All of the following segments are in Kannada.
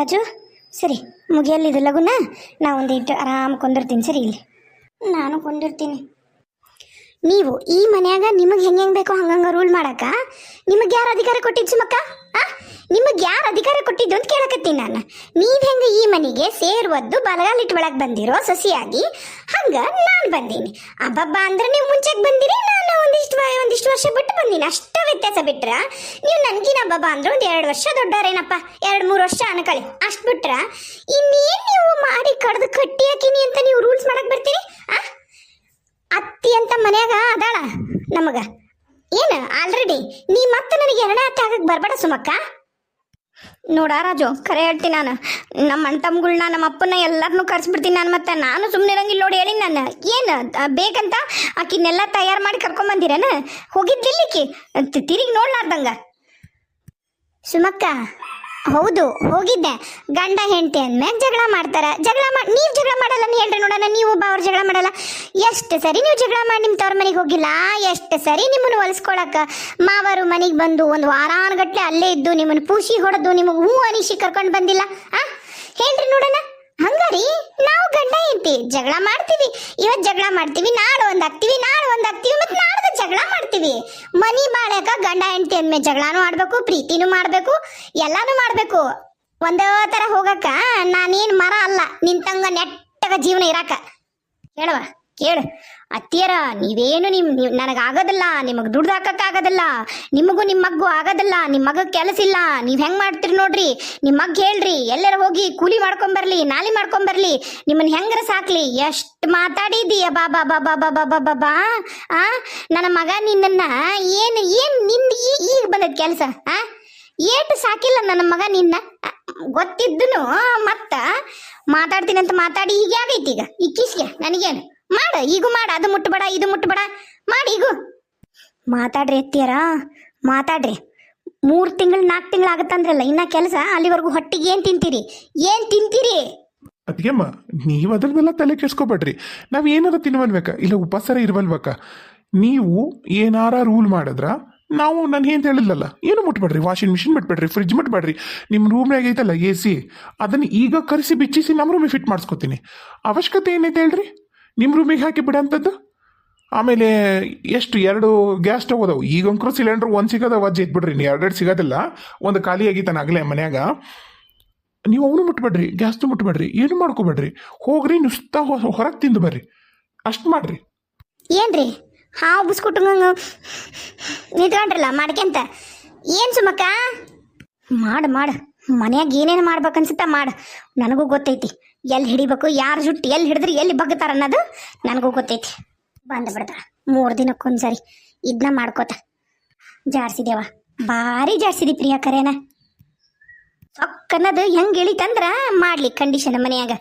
ರಾಜು ಸರಿ ಮುಗಿಯಲ್ಲಿದು ಲಗುನ ನಾ ಒಂದಿಟ್ಟು ಆರಾಮ್ ಕೊಂದಿರ್ತೀನಿ. ಸರಿ ಇಲ್ಲಿ ನಾನು ಕೊಂಡಿರ್ತೀನಿ. ನೀವು ಈ ಮನ್ಯಾಗ ನಿಮಗೆ ಹೆಂಗೆ ಬೇಕೋ ಹಂಗಂಗ ರೂಲ್ ಮಾಡಕ ನಿಮಗೆ ಯಾರು ಅಧಿಕಾರ ಕೊಟ್ಟಿದ್ದು ಸುಮಕ್ಕ? ನಿಮಗೆ ಯಾರು ಅಧಿಕಾರ ಕೊಟ್ಟಿದ್ದು ಅಂತ ಕೇಳಕತ್ತೀನಿ ನಾನು. ನೀವು ಹೆಂಗೆ ಈ ಮನೆಗೆ ಸೇರುವದ್ದು ಬಲಗಾಲಿಟ್ಟು ಒಳಗೆ ಬಂದಿರೋ ಸೊಸಿಯಾಗಿ ಹಂಗ ನಾನು ಬಂದೀನಿ. ಅಬ್ಬಬ್ಬ ಅಂದ್ರೆ ನೀವು ಮುಂಚೆಗೆ ಬಂದಿರಿ, ನಾನು ಒಂದಿಷ್ಟು ವರ್ಷ ಬಿಟ್ಟು ಬಂದೀನಿ. ಅಷ್ಟ ವ್ಯತ್ಯಾಸ ಬಿಟ್ರ ನೀವು ನನ್ಗಿನ ಅಬ್ಬಬ್ಬ ಅಂದ್ರೆ ಒಂದು 2 ವರ್ಷ ದೊಡ್ಡವರೇನಪ್ಪ, 2-3 ವರ್ಷ ಅನ್ಕೊಳ್ಳಿ. ಅಷ್ಟು ಬಿಟ್ರ ಇನ್ನೇನು ನೀವು ಮಾಡಿ ಕಡ್ದು ಕಟ್ಟಿ ಹಾಕಿನಿ ಅಂತ ನೀವು ರೂಲ್ಸ್ ಮಾಡಕ್ ಬರ್ತೀರಿ? ಅತ್ತಿ ಅಂತ ಮನ್ಯಾಗ ಅದಾಳ ನಮಗ ಏನು ಆಲ್ರೆಡಿ. ನೀ ಮತ್ತೆ ನನಗೆ 2ನೇ ಅತ್ತೆ ಆಗಕ್ಕೆ ಬರ್ಬೇಡ ಸುಮಕ್ಕ. ನೋಡ ರಾಜು, ಖರೆ ಹೇಳ್ತೀನಿ ನಾನು. ನಮ್ಮ ಅಣ್ಣ ತಮ್ಮಗಳನ್ನ ನಮ್ಮ ಅಪ್ಪನ ಎಲ್ಲರನ್ನೂ ಕರ್ಸ್ಬಿಡ್ತೀನಿ ನಾನು. ಮತ್ತೆ ನಾನು ಸುಮ್ಮನೆ ಇರಂಗಿಲ್ಲ ನೋಡಿ. ಹೇಳಿ ನಾನು ಏನು ಬೇಕಂತ ಆಕಿನೆಲ್ಲ ತಯಾರು ಮಾಡಿ ಕರ್ಕೊಂಬಂದಿರೇನ? ಹೋಗಿದ್ದಿಲ್ಲಿಕ್ಕಿ ತಿರುಗಿ ನೋಡ್ಲಾರ್ದಂಗ ಸುಮಕ್ಕ. ಹೌದು ಹೋಗಿದ್ದೆ. ಗಂಡ ಹೆಂಡತಿ ಅಂದ್ಮ್ಯಾಗ ಜಗಳ ಮಾಡ್ತಾರ. ನೀವು ಜಗಳ ಮಾಡಲ್ಲ ನೀ ಹೇಳ್ರಿ ನೋಡೋಣ. ನೀವು ಅವ್ರ ಜಗಳ ಮಾಡಲ್ಲ. ಎಷ್ಟು ಸರಿ ನೀವು ಜಗಳ ಮಾಡಿ ನಿಮ್ಮ ತವ್ರ ಮನೆಗೆ ಹೋಗಿಲ್ಲ? ಎಷ್ಟು ಸರಿ ನಿಮ್ಮನ್ನು ಹೊಲಿಸ್ಕೊಳಕ ಮಾವರು ಮನೆಗೆ ಬಂದು ಒಂದು ವಾರಾನುಗಟ್ಲೆ ಅಲ್ಲೇ ಇದ್ದು ನಿಮ್ಮನ್ನು ಪೂಸಿ ಹೊಡೆದು ನಿಮಗೆ ಹೂ ಅನಿಸಿ ಕರ್ಕೊಂಡು ಬಂದಿಲ್ಲ? ಹೇಳ್ರಿ ನೋಡೋಣ. ಹಂಗಾರಿ ನಾವು ಗಂಡ ಹೆಂಡತಿ ಜಗಳ ಮಾಡ್ತೀವಿ. ಇವತ್ತು ಜಗಳ ಮಾಡ್ತೀವಿ, ನಾಳೆ ಒಂದಾಗ್ತೀವಿ, ಮತ್ತೆ ನಾಡ್ದು ಜಗಳ ಮಾಡ್ತೀವಿ. ಮನಿ ಬಾಳ್ಯಾಕ ಗಂಡ ಹೆಂಡತಿ ಅಂದ್ಮೇಲೆ ಜಗಳನೂ ಆಡ್ಬೇಕು, ಪ್ರೀತಿನೂ ಮಾಡ್ಬೇಕು, ಎಲ್ಲಾನು ಮಾಡ್ಬೇಕು. ಒಂದೇ ತರ ಹೋಗಕ್ಕ ನಾನೇನು ಮರ ಅಲ್ಲ ನಿಂತಂಗ ನೆಟ್ಟಗ ಜೀವನ ಇರಾಕ. ಕೇಳವ ಕೇಳು ಅತ್ತಿಯರ, ನೀವೇನು ನನಗಾಗೋದಿಲ್ಲ, ನಿಮಗೆ ದುಡ್ದು ಹಾಕಕ್ಕಾಗೋದಿಲ್ಲ, ನಿಮಗೂ ನಿಮ್ಮ ಮಗ್ಗು ಆಗೋದಿಲ್ಲ. ನಿಮ್ಮ ಮಗ ಕೆಲಸ ಇಲ್ಲ, ನೀವು ಹೆಂಗೆ ಮಾಡ್ತೀರಿ ನೋಡ್ರಿ. ನಿಮ್ಮ ಮಗ್ ಹೇಳ್ರಿ ಎಲ್ಲರ ಹೋಗಿ ಕೂಲಿ ಮಾಡ್ಕೊಂಬರ್ಲಿ, ನಾಲಿ ಮಾಡ್ಕೊಂಬರ್ಲಿ, ನಿಮ್ಮನ್ನ ಹೆಂಗರ ಸಾಕ್ಲಿ. ಎಷ್ಟು ಮಾತಾಡಿದೀಯ ಬಾಬಾ ಬಾಬಾ ಬಾಬಾ ಬಾಬಾ ಬಾ. ನನ್ನ ಮಗ ನಿನ್ನ ಏನು ನಿಂದ ಈಗ ಬಂದದ ಕೆಲಸ. ಏಟು ಸಾಕಿಲ್ಲ ನನ್ನ ಮಗ ನಿನ್ನ ಗೊತ್ತಿದ್ದನು. ಮತ್ತ ಮಾತಾಡ್ತೀನಿ ಅಂತ ಮಾತಾಡಿ ಈಗ ಆಗೈತಿ. ಈಗ ಇಕ್ಕಿಸ್ಗೆ ನನಗೇನು ಮಾಡ, ಈಗೂ ಮಾಡ. ಅದು ಮುಟ್ಟಬೇಡ, ಇದು ಮುಟ್ಟಬೇಡ, ಮಾಡಿ ಈಗೂ ಮಾತಾಡ್ರಿ ಅತ್ತಿಯರ, ಮಾತಾಡ್ರಿ. 3 ತಿಂಗಳು 4 ತಿಂಗಳು ಆಗತ್ತಂದ್ರಲ್ಲ ಇನ್ನ ಕೆಲಸ. ಅಲ್ಲಿವರೆಗೂ ಹೊಟ್ಟಿಗೆ ಏನ್ ತಿಂತೀರಿ? ಅದಕ್ಕೆಮ್ಮ ನೀವು ಅದ್ರನ್ನೆಲ್ಲ ತಲೆ ಕೆಡ್ಸ್ಕೊಬೇಡ್ರಿ. ನಾವ್ ಏನಾರ ತಿನ್ವಲ್ಬೇಕ, ಇಲ್ಲ ಉಪವಾಸರ ಇರ್ವಲ್ಬೇಕ. ನೀವು ಏನಾರ ರೂಲ್ ಮಾಡಿದ್ರ ನಾವು ನಾನು ಏನು ಹೇಳಿಲ್ಲಲ್ಲ, ಏನು ಮುಟ್ಬೇಡ್ರಿ. ವಾಷಿಂಗ್ ಮಿಷಿನ್ ಮುಟ್ಬೇಡ್ರಿ, ಫ್ರಿಜ್ ಮುಟ್ಬೇಡ್ರಿ. ನಿಮ್ಮ ರೂಮ್ನಾಗ ಐತಲ್ಲ AC, ಅದನ್ನ ಈಗ ಕರೆಸಿ ಬಿಚ್ಚಿಸಿ ನಮ್ಮ ರೂಮಿಗೆ ಫಿಟ್ ಮಾಡಿಸ್ಕೊತೀನಿ. ಅವಶ್ಯಕತೆ ಏನೈತೆ ಹೇಳ್ರಿ? ನಿಮ್ಮ ರೂಮಿಗೆ ಹಾಕಿ ಬಿಡಂಥದ್ದು. ಆಮೇಲೆ ಎಷ್ಟು 2 ಗ್ಯಾಸ್ ಸ್ಟವ್ ಅದಾವು. ಈಗ ಅಂಕರು ಸಿಲಿಂಡ್ರ್ 1 ಸಿಗೋದ ವಜ್ಜೆ ಬಿಡ್ರಿ. ನೀವು 2 ಸಿಗೋದಿಲ್ಲ. ಒಂದು ಖಾಲಿ ಆಗಿತ್ತಾನ ಆಗಲೇ ಮನ್ಯಾಗ. ನೀವು ಅವನು ಮುಟ್ಬೇಡ್ರಿ, ಗ್ಯಾಸ್ದು ಮುಟ್ಬೇಡ್ರಿ, ಏನು ಮಾಡ್ಕೋಬೇಡ್ರಿ. ಹೋಗ್ರಿ ನುಸ್ತಾ ಹೊರಗೆ ತಿಂದು ಬರ್ರಿ. ಅಷ್ಟು ಮಾಡ್ರಿ. ಏನ್ರಿ ಹಾವು ಬಿಸ್ಕುಟ್ಟು ನಿಂತ್ಕೊಂಡ್ರಲ್ಲ ಮಾಡ್ಕೆಂತ. ಏನು ಸುಮಕ್ಕ ಮಾಡು ಮನ್ಯಾಗ ಏನೇನು ಮಾಡ್ಬೇಕನ್ಸುತ್ತ ಮಾಡು. ನನಗೂ ಗೊತ್ತೈತಿ ಎಲ್ಲಿ ಹಿಡಿಬೇಕು, ಯಾರು ಜುಟ್ಟು ಎಲ್ಲಿ ಹಿಡಿದ್ರಿ ಎಲ್ಲಿ ಬಗ್ತಾರ ಅನ್ನೋದು ನನಗೂ ಗೊತ್ತೈತಿ. ಬಂದು ಬಿಡ್ತಾರ 3 ದಿನಕ್ಕೊಂದ್ಸರಿ ಇದನ್ನ ಮಾಡ್ಕೋತ. ಜಾಡ್ಸಿದೇವ ಭಾರಿ ಜಾಡ್ಸಿದಿ ಪ್ರಿಯಾ. ಕರೇನ ಸೊಕ್ಕನ್ನದು ಹೆಂಗೆ ಇಳಿತಂದ್ರ ಮಾಡ್ಲಿ ಕಂಡೀಷನ್ ಮನ್ಯಾಗ.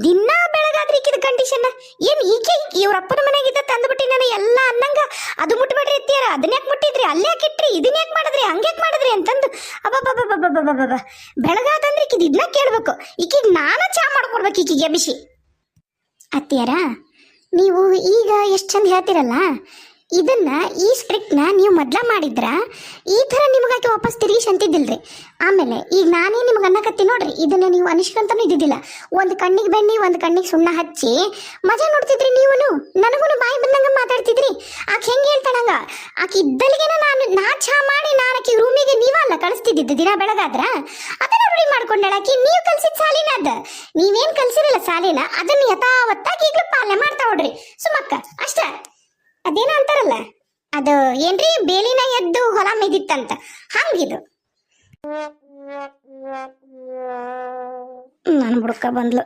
ದಿನ ಬೆಳಗಾದ್ರಿ ಈಕಿದ ಕಂಡೀಷನ್ ಏನು? ಈಕೆ ಇವ್ರಪ್ಪನ ಮನೆಯಾಗಿದ್ದ ತಂದ್ಬಿಟ್ಟಿ ನಾನು ಎಲ್ಲ ಅನ್ನಂಗ. ಅದು ಮುಟ್ಬೇಡ್ರಿ ಎತ್ತಿಯಾರ, ಅದನ್ನ ಯಾಕೆ ಮುಟ್ಟಿದ್ರಿ, ಅಲ್ಲೇ ಯಾಕೆ ಇಟ್ರಿ, ಇದನ್ನ ಯಾಕೆ ಮಾಡಿದ್ರಿ, ಹಂಗ್ಯಾಕೆ ಮಾಡಿದ್ರಿ ಅಂತಂದು ಅಬ್ಬಬ್ಬಬ್ಬಬ್ಬಬ್ಬಬ್ಬ ಬೆಳಗಾದಂದ್ರೆ ಈಕಿದ ಇದನ್ನ ಕೇಳ್ಬೇಕು. ಈಕಿಗೆ ನಾನು ಚಾ ಮಾಡ್ಕೊಡ್ಬೇಕು ಈಕಿಗೆ ಬಿಸಿ. ಅತ್ತಿಯಾರ ನೀವು ಈಗ ಎಷ್ಟು ಚಂದ ಹೇಳ್ತಿರಲ್ಲ, ಇದನ್ನ ಈ ಸ್ಟ್ರಿಕ್ಟ್ನ ನೀವು ಮೊದ್ಲ ಮಾಡಿದ್ರ ಈ ಥರ ನಿಮಗಾಕಿ ವಾಪಸ್ ತಿರುಗಿಸಿ ಅಂತಿದ್ದಿಲ್ರಿ. ಆಮೇಲೆ ಈಗ ನಾನೇ ನಿಮ್ಗೆ ಅನ್ನಕತ್ತಿ ನೋಡ್ರಿ, ಇದನ್ನ ನೀವು ಅನಿಷ್ಕಂತನೂ ಇದ್ದಿದ್ದಿಲ್ಲ. ಒಂದು ಕಣ್ಣಿಗೆ ಬೆಣ್ಣಿ, ಒಂದು ಕಣ್ಣಿಗೆ ಸುಣ್ಣ ಹಚ್ಚಿ ಮಜಾ ನೋಡ್ತಿದ್ರಿ. ನೀವು ನನಗೂ ಬಾಯಿ ಬಂದಂಗ ಮಾತಾಡ್ತಿದ್ರಿ. ಆಕೆ ಹೆಂಗೆ ಹೇಳ್ತಾಳಂಗ ಆಕೆ ಇದ್ದಲ್ಲಿಗೆನ ನಾ ಚಾ ಮಾಡಿ ನಾನು ಆಕಿ ರೂಮಿಗೆ ನೀವಲ್ಲ ಕಳಿಸ್ತಿದ್ದಿದ್ದು ದಿನ ಬೆಳಗಾದ್ರ. ಅದನ್ನ ರೂಢಿ ಮಾಡ್ಕೊಂಡಾಳ ಆಕಿ. ನೀವು ಕಲ್ಸಿದ ಸಾಲಿನ ಅದ, ನೀವೇನು ಕಲ್ಸಿರಲ್ಲ ಸಾಲಿನ ಅದನ್ನ ಯಥಾವತ್ತಾಗಿ ಈಗಲೂ ಪಾಲನೆ ಮಾಡ್ತಾ ನೋಡ್ರಿ ಸುಮಕ್ಕ. ಅಷ್ಟ ಅದೇನೋ ಅಂತಾರಲ್ಲ, ಅದು ಏನ್ರಿ ಬೇಲಿನ ಎದ್ದು ಹೊಲ ಮೇದಿತ್ತಂತ, ಹಂಗಿದು. ನಾನು ಬುಡ್ಕ ಬಂದ್ಲು.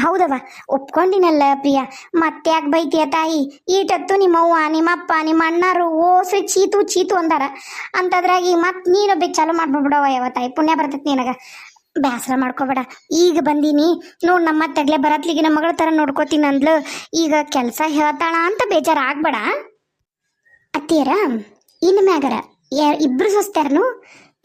ಹೌದವ ಒಪ್ಕೊಂಡಿನಲ್ಲ ಪ್ರಿಯಾ. ಮತ್ತೆ ಯಾಕೆ ಬೈತೀಯ ತಾಯಿ? ಈಟತ್ತು ನಿಮ್ಮವ್ವ ನಿಮ್ಮಪ್ಪ ನಿಮ್ಮ ಅಣ್ಣರು ಓಸೆ ಚೀತು ಅಂದಾರ ಅಂತದ್ರಾಗಿ ಮತ್ತೆ ನೀನೊಬ್ಬ ಚಾಲು ಮಾಡ್ಬಿಡವ. ಯಾವ ತಾಯಿ ಪುಣ್ಯ ಬರ್ತೈತಿ ನಿನಗ. ಬೇಸರ ಮಾಡ್ಕೋಬೇಡ. ಈಗ ಬಂದೀನಿ ನೋಡ್, ನಮ್ಮ ತಗ್ಲೆ ಬರತ್ಲಿಗೆ ನಮ್ಮ ಮಗಳ ತರ ನೋಡ್ಕೋತೀನಿ ಅಂದ್ಲು. ಈಗ ಕೆಲಸ ಹೇಳ್ತಾಳ ಅಂತ ಬೇಜಾರ ಆಗ್ಬೇಡ. ಅತ್ತಿಯರ ಇನ್ನು ಮ್ಯಾಗರ ಇಬ್ರು ಸೊಸ್ತಾರನು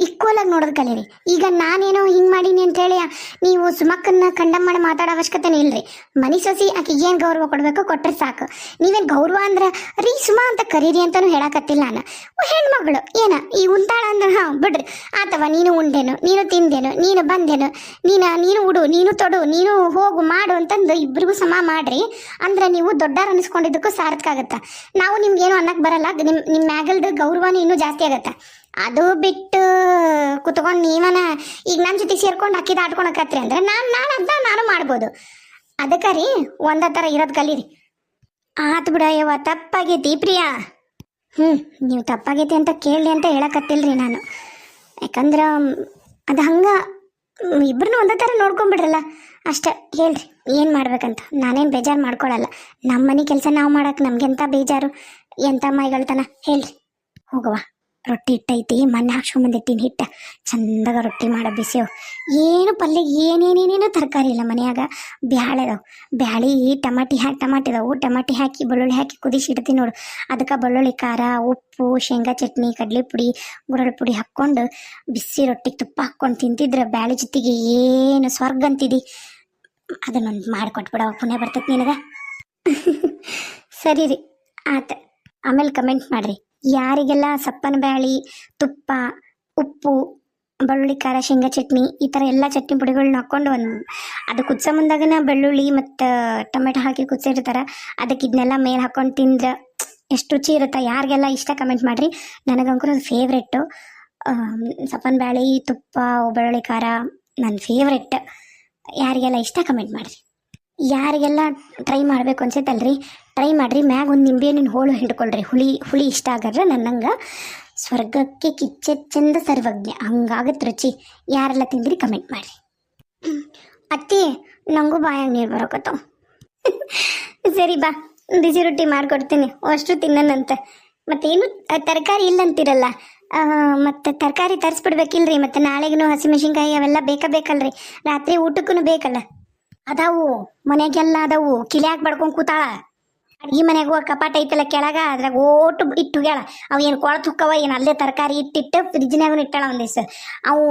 ಈಕ್ವಲಾಗಿ ನೋಡೋದು ಕಲೀರಿ. ಈಗ ನಾನೇನೋ ಹಿಂಗೆ ಮಾಡೀನಿ ಅಂತೇಳಿ ನೀವು ಸುಮಕ್ಕನ್ನ ಕಂಡಮ್ ಮಾಡಿ ಮಾತಾಡೋ ಅವಶ್ಯಕತೆನೇ ಇಲ್ರಿ. ಮನಿ ಸೊಸಿ ಆಕೆಗೆ ಏನು ಗೌರವ ಕೊಡಬೇಕು ಕೊಟ್ಟರೆ ಸಾಕು. ನೀವೇನು ಗೌರವ ಅಂದ್ರೆ ರೀ ಸುಮಾ ಅಂತ ಕರೀರಿ ಅಂತಲೂ ಹೇಳಕತ್ತಿಲ್ಲ ನಾನು. ಹೆಣ್ಮಗಳು ಏನ ಈ ಉಂತಾಳ ಅಂದ್ರೆ ಹಾಂ ಬಿಡ್ರಿ ಅಥವಾ ನೀನು ಉಂಡೇನು, ನೀನು ತಿಂದೇನು, ನೀನು ಬಂದೇನು, ನೀನು ಉಡು, ನೀನು ತೊಡು, ನೀನು ಹೋಗು ಮಾಡು ಅಂತಂದು ಇಬ್ಬರಿಗೂ ಸಮ ಮಾಡ್ರಿ. ಅಂದ್ರೆ ನೀವು ದೊಡ್ಡಾರ ಅನಿಸ್ಕೊಂಡಿದ್ದಕ್ಕೂ ಸಾರ್ಥಕ ಆಗತ್ತೆ. ನಾವು ನಿಮ್ಗೇನು ಅನ್ನಕ್ಕೆ ಬರಲ್ಲ. ನಿಮ್ಮ ಮ್ಯಾಗಲ್ದು ಗೌರವನೂ ಇನ್ನೂ ಜಾಸ್ತಿ ಆಗತ್ತೆ. ಅದು ಬಿಟ್ಟು ಕುತ್ಕೊಂಡು ನೀವನ ಈಗ ನನ್ನ ಜೊತೆ ಸೇರ್ಕೊಂಡು ಅಕ್ಕಿದ ಆಡ್ಕೊಳಕತ್ರಿ ಅಂದ್ರೆ ನಾಳೆ ಅಂತ ನಾನು ಮಾಡ್ಬೋದು. ಅದಕ್ಕೆ ರೀ ಒಂದೇ ಥರ ಇರೋದು ಕಲೀರಿ. ಆತು ಬಿಡ ಯವ್ವ, ತಪ್ಪಾಗೈತಿ ಪ್ರಿಯಾ. ನೀವು ತಪ್ಪಾಗೈತಿ ಅಂತ ಕೇಳಲಿ ಅಂತ ಹೇಳಕತ್ತಿಲ್ರಿ ನಾನು. ಯಾಕಂದ್ರೆ ಅದು ಹಂಗೆ ಇಬ್ಬರನ್ನೂ ಒಂದೇ ಥರ ನೋಡ್ಕೊಂಬಿಡ್ರಲ್ಲ ಅಷ್ಟೇ. ಹೇಳ್ರಿ ಏನು ಮಾಡ್ಬೇಕಂತ. ನಾನೇನು ಬೇಜಾರು ಮಾಡ್ಕೊಳಲ್ಲ. ನಮ್ಮ ಮನೆ ಕೆಲಸ ನಾವು ಮಾಡಕ್ಕೆ ನಮ್ಗೆಂತ ಬೇಜಾರು, ಎಂಥ ಮೈಗಳ್ತನ ಹೇಳ್ರಿ. ಹೋಗವ್ವ, ರೊಟ್ಟಿ ಹಿಟ್ಟೈತಿ, ಮೊನ್ನೆ ಹಾಕ್ಸ್ಕೊಂಬಂದಿಟ್ಟಿನಿ ಹಿಟ್ಟ. ಚಂದಾಗ ರೊಟ್ಟಿ ಮಾಡ ಬಿಸಿಯವು. ಏನು ಪಲ್ಯ ಏನೇನೇನೇನು ತರಕಾರಿ ಇಲ್ಲ ಮನ್ಯಾಗ. ಬ್ಯಾಳೆ ಅದಾವು, ಬ್ಯಾಳಿ ಟಮಾಟಿ ಅದಾವು. ಟಮಾಟಿ ಹಾಕಿ ಬೆಳ್ಳುಳ್ಳಿ ಹಾಕಿ ಕುದಿಸಿ ಇಡ್ತೀನಿ ನೋಡು. ಅದಕ್ಕೆ ಬೆಳ್ಳುಳ್ಳಿ ಖಾರ, ಉಪ್ಪು, ಶೇಂಗಾ ಚಟ್ನಿ, ಕಡಲೆ ಪುಡಿ, ಗುರಳ್ ಪುಡಿ ಹಾಕ್ಕೊಂಡು ಬಿಸಿ ರೊಟ್ಟಿಗೆ ತುಪ್ಪ ಹಾಕ್ಕೊಂಡು ತಿಂತಿದ್ರೆ ಬ್ಯಾಳೆ ಜೊತೆಗೆ ಏನು ಸ್ವರ್ಗ ಅಂತಿದಿ. ಅದನ್ನೊಂದು ಮಾಡಿಕೊಟ್ಬಿಡವ, ಪುಣ್ಯ ಬರ್ತೈತಿ ನಿನಗೆ. ಸರಿ ರೀ, ಆತ. ಆಮೇಲೆ ಕಮೆಂಟ್ ಮಾಡಿರಿ ಯಾರಿಗೆಲ್ಲ ಸಪ್ಪನ ಬ್ಯಾಳಿ, ತುಪ್ಪ, ಉಪ್ಪು, ಬೆಳ್ಳುಳ್ಳಿ ಖಾರ, ಶೇಂಗಾ ಚಟ್ನಿ ಈ ಥರ ಎಲ್ಲ ಚಟ್ನಿ ಪುಡಿಗಳನ್ನ ಹಾಕ್ಕೊಂಡು ಅದು ಕುದಿಸೋ ಮುಂದಾಗನ ಬೆಳ್ಳುಳ್ಳಿ ಮತ್ತು ಟೊಮೆಟೊ ಹಾಕಿ ಕುದಿಸಿರ್ತಾರೆ. ಅದಕ್ಕೆ ಇದನ್ನೆಲ್ಲ ಮೇಲೆ ಹಾಕ್ಕೊಂಡು ತಿಂದ್ರೆ ಎಷ್ಟು ರುಚಿ ಇರುತ್ತೆ. ಯಾರಿಗೆಲ್ಲ ಇಷ್ಟ ಕಮೆಂಟ್ ಮಾಡಿರಿ. ನನಗಂಕೂ ಅದು ಫೇವ್ರೆಟ್ಟು. ಸಪ್ಪನ ಬ್ಯಾಳಿ, ತುಪ್ಪ, ಬೆಳ್ಳುಳ್ಳಿ ಖಾರ ನನ್ನ ಫೇವ್ರೆಟ್. ಯಾರಿಗೆಲ್ಲ ಇಷ್ಟ ಕಮೆಂಟ್ ಮಾಡಿರಿ. ಯಾರಿಗೆಲ್ಲ ಟ್ರೈ ಮಾಡಬೇಕು ಅನ್ಸೈತಲ್ರಿ, ಟ್ರೈ ಮಾಡಿರಿ. ಮ್ಯಾಗ ಒಂದು ನಿಂಬೆಹಣ್ಣಿನ ಹೋಳು ಹಿಡ್ಕೊಳ್ರಿ. ಹುಳಿ ಇಷ್ಟ ಆಗರ್ರೆ ನನ್ನಂಗೆ. ಸ್ವರ್ಗಕ್ಕೆ ಕಿಚ್ಚೆ ಚಂದ ಸರ್ವಜ್ಞ ಹಂಗಾಗತ್ತೆ ರುಚಿ. ಯಾರೆಲ್ಲ ತಿಂದ್ರಿ ಕಮೆಂಟ್ ಮಾಡಿರಿ. ಅತ್ತಿ ನನಗೂ ಬಾಯಾಗ ನೀರು ಬರೋಕತ್ತಾವ. ಸರಿ ಬಾ, ಬಿಸಿ ರೊಟ್ಟಿ ಮಾಡಿಕೊಡ್ತೀನಿ, ಅಷ್ಟು ತಿನ್ನೋಣಂತ. ಮತ್ತೇನು ತರಕಾರಿ ಇಲ್ಲಂತೀರಲ್ಲ, ಮತ್ತು ತರಕಾರಿ ತರಿಸ್ಬಿಡ್ಬೇಕಿಲ್ರಿ. ಮತ್ತು ನಾಳೆಗೂ ಹಸಿಮೆಣಸಿನ್ಕಾಯಿ ಅವೆಲ್ಲ ಬೇಕಲ್ರಿ. ರಾತ್ರಿ ಊಟಕ್ಕೂ ಬೇಕಲ್ಲ. ಅದಾವು ಮನೆಗೆಲ್ಲ ಅದಾವು. ಕಿಲ್ಯಾಗ ಬಡ್ಕೊಂಡು ಕೂತಾಳ. ಅಡ್ಗೆ ಮನೆಗೂ ಕಪಾಟ ಐತಲ್ಲ ಕೆಳಗ, ಅದ್ರಾಗ ಓಟು ಇಟ್ಟು ಹೋಗ್ಯಾಳ. ಅವು ಏನು ಕೊಳತು ಹುಕ್ಕವ ಏನು ಅಲ್ಲೇ ತರಕಾರಿ ಇಟ್ಟಿಟ್ಟು ಫ್ರಿಜ್ನಾಗೂ ಇಟ್ಟಾಳ ಒಂದಿವ್ಸ. ಅವು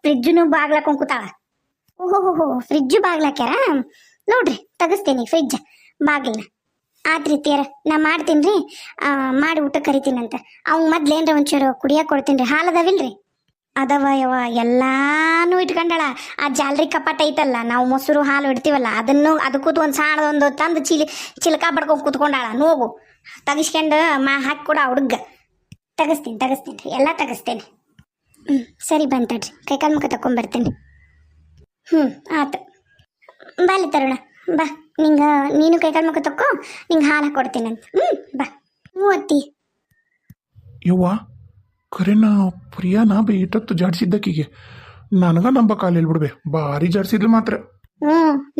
ಫ್ರಿಜ್ಜನ್ನು ಬಾಗ್ಲಾಕೊಂಡು ಕೂತಾಳ. ಓಹೋ, ಫ್ರಿಜ್ಜು ಬಾಗ್ಲಾಕ್ಯಾರ ನೋಡ್ರಿ. ತೆಗಿಸ್ತೀನಿ ಫ್ರಿಜ್ ಬಾಗ್ಲನ್ನ. ಆತ್ರಿ ತೀರ ನಾ ಮಾಡ್ತೀನಿ ರೀ. ಮಾಡಿ ಊಟ ಕರಿತೀನಂತ. ಅವ್ನು ಮೊದ್ಲೇನ್ರ ಒಂಚೂರು ಕುಡಿಯೋಕೆ ಕೊಡ್ತೀನಿ ರೀ. ಹಾಲು ಅದಾವಿಲ್ರಿ? ಅದವ ಯವ ಎಲ್ಲಾನು ಇಟ್ಕೊಂಡಾಳ. ಆ ಜಾಲ್ರಿ ಕಪಾಟ ಐತಲ್ಲ, ನಾವು ಮೊಸರು ಹಾಲು ಇಡ್ತೀವಲ್ಲ, ಅದಕ್ಕೂ ಒಂದು ಸಾಣದೊಂದು ತಂದು ಚಿಲ್ಕ ಬಡ್ಕೊಂಡು ಕೂತ್ಕೊಂಡಾಳ. ನೋವು ತೆಗಿಸ್ಕೊಂಡು ಹಾಕಿ ಕೊಡ ಹುಡುಗ. ತೆಗಿಸ್ತೀನಿ ರೀ, ಎಲ್ಲ ತೆಗಿಸ್ತೇನೆ. ಸರಿ ಬಂತಡ್ರಿ, ಕೈಕಾಲು ಮುಖ ತಗೊಂಬರ್ತೀನಿ. ಆತು ಬಾಲಿ ತರುಣ, ಬಾ. ನೀನು ಕೈಕಾಲು ಮುಖ ತಕ್ಕೋ, ನಿಂಗೆ ಹಾಲು ಹಾಕೊಡ್ತೀನಂತ. ಬಾ. ಅತ್ತಿ ಯವ್ವ ಖರೇನ ಪ್ರಿಯಾನ ಇಟ್ಟತ್ತು ಜಾಡ್ಸಿದ್ದಕ್ಕಿಗೆ ನನಗ ನಂಬಕಾಲಿಲ್ ಬಿಡ್ಬೆ. ಭಾರಿ ಜಾಡ್ಸಿದ್ಲು ಮಾತ್ರ.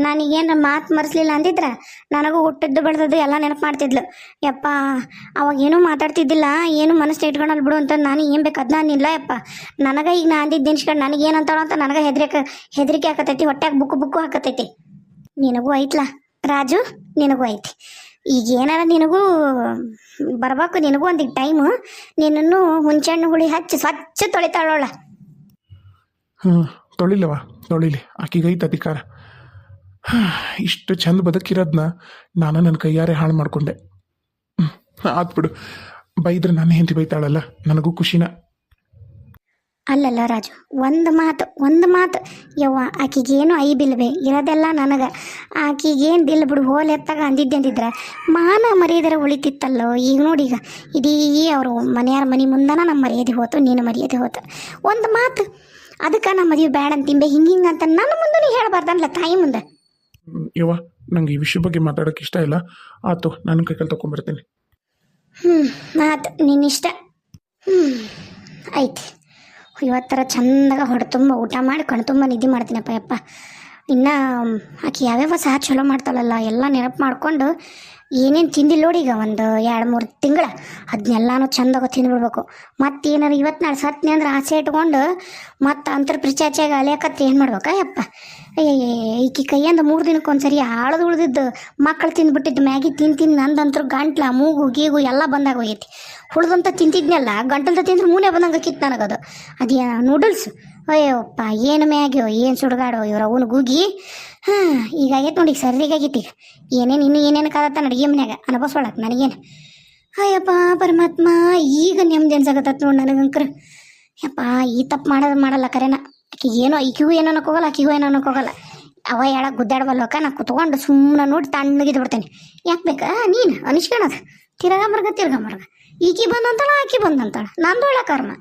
ನನಗೇನು ಮಾತು ಮರೆಸ್ಲಿಲ್ಲ ಅಂದಿದ್ರ ನನಗೂ ಹುಟ್ಟಿದ್ದು ಬೆಳೆದದ್ದು ಎಲ್ಲ ನೆನಪು ಮಾಡ್ತಿದ್ಲು. ಯಪ್ಪ ಅವಾಗ ಏನೂ ಮಾತಾಡ್ತಿದ್ದಿಲ್ಲ, ಏನು ಮನಸ್ಸು ಇಟ್ಕೊಂಡಲ್ಲಿ ಬಿಡು ಅಂತ ನಾನು ಏನು ಬೇಕು ಅದನ್ನ ಅನ್ನಿಲ್ಲ. ಯಪ್ಪ ನನಗೆ ಈಗ ನಾ ಅಂದಿದ್ದು ನೆನ್ಸ್ಕೊಂಡು ನನಗೇನು ಅಂತಾಳೋ ಅಂತ ನನಗೆ ಹೆದರಿಕೆ ಹಾಕತೈತಿ. ಹೊಟ್ಯಾಗ ಬುಕ್ಕು ಹಾಕತೈತಿ. ನಿನಗೂ ಐತ್ಲಾ ರಾಜು, ನಿನಗೂ ಐತಿ. ಈಗ ಏನಾರ ನಿನಗೂ ಬರ್ಬೇಕು. ನಿನಗೂ ಒಂದಿಗೆ ಟೈಮು. ನಿನ್ನನ್ನು ಹುಂಚೆಹಣ್ಣು ಹುಳಿ ಹಚ್ಚಿ ಸ್ವಚ್ಛ ತೊಳಿತಾಳೋಳ. ತೊಳಿಲವ, ತೊಳಿಲಿ. ಆಕಿಗೈತೆ ಅಧಿಕಾರ. ಇಷ್ಟು ಚಂದ ಬದುಕಿರೋದನ್ನ ನಾನು ನನ್ನ ಕೈಯಾರೆ ಹಾಳು ಮಾಡಿಕೊಂಡೆ. ಆತ್ಬಿಡು, ಬೈದ್ರೆ ನನ್ನ ಹೆಂಡತಿ ಬೈತಾಳಲ್ಲ, ನನಗೂ ಖುಷಿನ. ಅಲ್ಲಲ್ಲ ರಾಜು, ಒಂದು ಮಾತು ಯವ್ವ, ಆಕಿಗೇನು ಐಬಿಲ್ವೇ ಇರೋದೆಲ್ಲ ನನಗೆ. ಆಕಿಗೇನು ದಿಲ್ ಬಿಡು, ಹೋಲ್ ಎತ್ತಾಗ ಅಂದಿದ್ದೆ ಮಾನ ಮರ್ಯಾದರ ಉಳಿತಿತ್ತಲ್ಲೋ. ಈಗ ನೋಡಿ, ಈಗ ಇಡೀ ಅವರು ಮನೆಯಾರ ಮನೆ ಮುಂದನ ನಮ್ಮ ಮರ್ಯಾದೆ ಹೋತು, ನೀನು ಮರ್ಯಾದೆ ಹೋತು. ಒಂದು ಮಾತು ಅದಕ್ಕೆ ನಮ್ಮ ಮದುವೆ ಬ್ಯಾಡ ಅಂತಿಂಬೆ ಹಿಂಗೆ ಅಂತ ನನ್ನ ಮುಂದೆ ನೀ ಹೇಳಬಾರ್ದನ್ಲ ತಾಯಿ ಮುಂದೆ. ಯವ್ವ ನಂಗೆ ಈ ವಿಷಯ ಬಗ್ಗೆ ಮಾತಾಡೋಕೆ ಇಷ್ಟ ಇಲ್ಲ. ಆತು, ನಾನು ಕೈಕಲ್ಲಿ ತಗೊಂಡ್ಬರ್ತೀನಿ. ಆತು, ನಿನ್ನಿಷ್ಟ. ಐತಿ. ಇವತ್ತರ ಚಂದಾಗ ಹೊಡೆ ತುಂಬ ಊಟ ಮಾಡಿ ಕಣ್ ತುಂಬ ನಿದ್ದೆ ಮಾಡ್ತೀನಪ್ಪ. ಯಪ್ಪ ಇನ್ನು ಆಕೆ ಯಾವ್ಯಾವ ಸಹ ಚಲೋ ಮಾಡ್ತಾಳಲ್ಲ ಎಲ್ಲ ನೆನಪು ಮಾಡಿಕೊಂಡು ಏನೇನು ತಿಂದಿಲ್ಲ ನೋಡಿ ಈಗ ಒಂದು 2-3 ತಿಂಗಳ ಅದನ್ನೆಲ್ಲಾನು ಚಂದಾಗ ತಿಂದ್ಬಿಡ್ಬೇಕು. ಮತ್ತೇನಾರು ಇವತ್ತು ನಾಳೆ ಸತ್ನಿ ಅಂದ್ರೆ ಆಸೆ ಇಟ್ಕೊಂಡು ಮತ್ತು ಅಂತರ್ ಪ್ರಿಚಾಚಾಗ ಅಲಿಯಕತ್ರಿ ಏನು ಮಾಡ್ಬೇಕಾ ಯಪ್ಪ. ಈಕಿ ಕೈಯಿಂದ 3 ದಿನಕ್ಕೊಂದ್ಸರಿ ಆಳದು ಉಳಿದಿದ್ದು ಮಕ್ಕಳು ತಿಂದ್ಬಿಟ್ಟಿದ್ದು ಮ್ಯಾಗಿ ತಿಂದು ನಂದಂತರೂ ಗಂಟ್ಲ ಮೂಗು ಗೀಗು ಎಲ್ಲ ಬಂದಾಗ ಹೋಗೈತಿ. ಹುಳ್ದಂತ ತಿಂತಿದ್ನಲ್ಲ ಗಂಟಲ್ದ ತಿಂದ್ರೆ ಮೂನೆ ಬಂದಂಗೆ ಕಿತ್ತು ನನಗದು. ಅದೇ ನೂಡಲ್ಸ್ ಅಯ್ಯೋಪ್ಪ ಏನು ಮ್ಯಾಗ್ಯೋ ಏನು ಸುಡ್ಗಾಡೋ ಇವ್ರ ಅವನು ಗೂಗಿ. ಈಗ ಆಗೈತೆ ನೋಡಿ, ಸರಿಗಾಗೈತಿ ಈಗ. ಏನೇನು ಕಾದತ್ತ ಅಡುಗೆ ಮನ್ಯಾಗ ಅನಭವಿಸ್ಕೊಳಕ್ ನನಗೇನು. ಅಯ್ಯಪ್ಪ ಪರಮಾತ್ಮ, ಈಗ ನೆಮ್ಮದಿ ಅನ್ಸಾಕತ್ತ ನೋಡಿ ನನಗಂಕ್ರ. ಯಪ್ಪ ಈ ತಪ್ಪು ಮಾಡಲ್ಲ ಕರೆನ. ಈಕಿಗೂ ಏನೋ ಅನ್ನೋಕ್ಕೋಗಲ್ಲ, ಆಕಿಗೂ ಏನೋ ಅನ್ನೋಕ್ಕೋಗಲ್ಲ. ಅವ ಹೇಳಕ್ಕೆ ಗುದ್ದಾಡ್ಬಲ್ವಕ್ಕ ನಾ ಕುತ್ಕೊಂಡು ಸುಮ್ಮನೆ ನೋಡಿ ತಣ್ಣಗಿದ್ದು ಬಿಡ್ತೇನೆ. ಯಾಕೆ ಬೇಕಾ ನೀನು ಅನಿಸ್ಕೊಳೋದು? ತಿರ್ಗಾ ಮರ್ಗ ಈಕಿ ಬಂದಂತಾಳ ಆಕಿ ಬಂದಂತಾಳ, ನಂದು ಒಳ್ಳೆ ಕರ್ಮ.